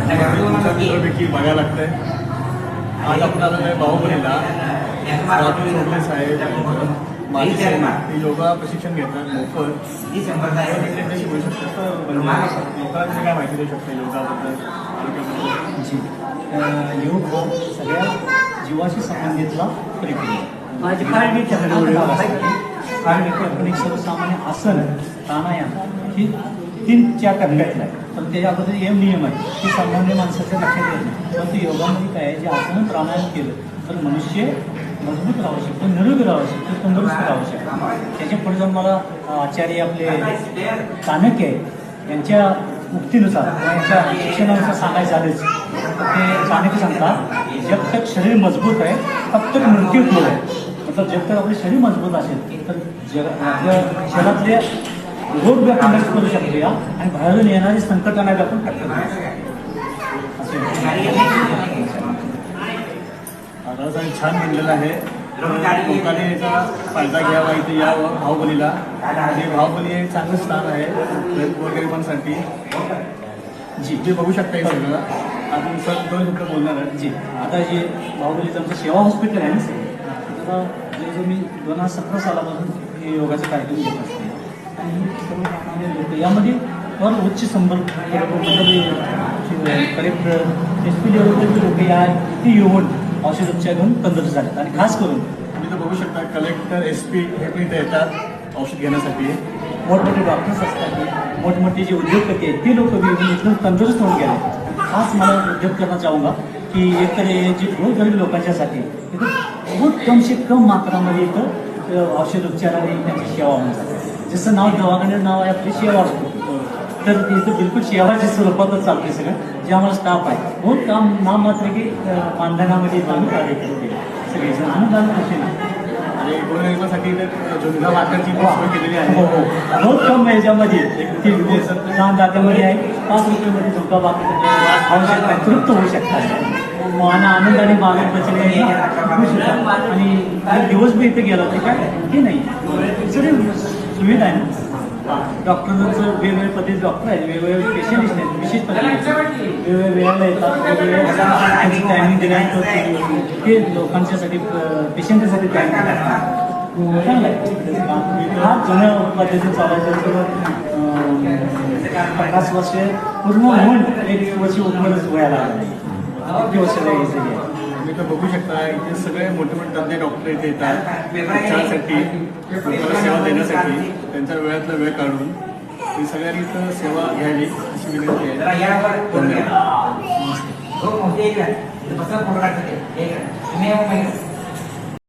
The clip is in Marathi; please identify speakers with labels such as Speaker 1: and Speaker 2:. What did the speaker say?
Speaker 1: तुमच्यापैकी बघायला लागतंय. आज आपण आलेलो आहे बाहुबलीला. राहुल चोपडे साहेब माझी ते योगा प्रशिक्षण घेतात मोफत. त्यांच्याशी बोलू शकतात. लोकांना काय माहिती देऊ शकता योगाबद्दल?
Speaker 2: योग हा सगळ्या जीवाशी संबंधितला प्रक्रिया. आपण एक सर्वसामान्य आसन प्राणायाम ही 3-4 टप्प्यातला आहे. पण त्याच्या अगोदर नियम आहे की सामान्य माणसाच्या लक्षात येत नाही. परंतु योगामध्ये काय आहे, जे आसन प्राणायाम केलं तर मनुष्य मजबूत राहू शकतो, निरोगी राहू शकतो, तंदुरुस्त राहू शकतो. त्याच्या पुढे जाऊन मला आचार्य आपले चाणक्य आहे यांच्या उक्तीनुसार यांच्या शिक्षणानुसार सांगायचं झालेच. ते चाणक्य सांगतात, जब तक शरीर मजबूत आहे तब तक मृत्यू दूर आहे. मतलब जब तक आपले शरीर मजबूत असेल तर आपल्या शरीरातले रोग बी आपण नष्ट करू शकतो या, आणि बाहेरून येणारी संकटांना बी आपण टक्कर करू
Speaker 1: छान म्हणलेलं आहे. लोकांनी याचा फायदा घ्यावा, इथे यावं बाहुबलीला. आणि बाहुबली हे चांगलं स्थान आहे गोरगरिबांसाठी. जी ते बघू शकता हे सगळं. आपण सर 2 शब्द बोलणार आहे.
Speaker 2: जी आता जे बाहुबलीचं आमचं सेवा हॉस्पिटल आहे ना, आता जे मी 2017 सालापासून हे योगाचा कार्यक्रम घेत असते. आणि सर्वसामान्य लोक यामध्ये फार उच्च संबंध कलेक्टर SP लेवलचे लोक या इथे येऊन औषधोपचार घेऊन तंदुरुस्त झालेत. आणि खास करून
Speaker 1: तुम्ही तर बघू शकता कलेक्टर SP हे पण इथे येतात औषध घेण्यासाठी.
Speaker 2: मोठमोठे डॉक्टर्स असतात, मोठमोठे जे उद्योगपती आहेत ते लोक बी इथून तंदुरुस्त होऊन गेले. खास मला उद्योग करना चाहूँगा की एक जे गरीब लोकांच्यासाठी इथं बहुत कम से कम मात्रामध्ये इथं औषधोपचार आणि त्यांची सेवा होऊन जाते. जसं दवाखान्याचं नाव आहे आपली सेवा हॉस्पिटल, तर इथं बिलकुल सेवाच्या स्वरूपातच चालते सगळं. जे आम्हाला स्टाफ आहे बहुत काम नाम मात्र की मानधनामध्ये आम्ही कार्य करते सगळेजण अनुदान कसे नाही.
Speaker 1: आणि गोरगरिबांसाठी झुणका भाकरची सोय केलेली आहे.
Speaker 2: हो हो, बहुत कम याच्यामध्ये लहान जात्यामध्ये आहे. 5 रुपयामध्ये झुणका भाकर खाऊ शकता, तृप्त होऊ शकतात आणि आनंदाने बागेत बसले होऊ शकतात. आणि एक दिवस बी इथे गेला तर काय हे नाही सगळी सुविधा आहे ना. डॉक्टरांचं वेगवेगळ्या पद्धतीचे डॉक्टर आहेत, वेगवेगळे स्पेशलिस्ट आहेत, विशेष पद्धतीचे वेगवेगळ्या वेळेला येतात, वेगवेगळ्या टायमिंग दिल्यानंतर ते लोकांच्यासाठी पेशंटसाठी टायमिंग चांगलं आहे. हा जुन्या पद्धतीने चालायचं 50 वर्ष पूर्ण होऊन 1 वर्ष उमरच व्हायला लागली. किती वर्ष जायचं आहे.
Speaker 1: तुम्ही तर बघू शकता इथे सगळे मोठे मोठे तज्ञ डॉक्टर इथे येतात उपचारासाठी, लोकांना सेवा देण्यासाठी. त्यांच्या वेळातला वेळ काढून ही सगळ्यांनी इथं सेवा घ्यावी अशी विनंती आहे. धन्यवाद.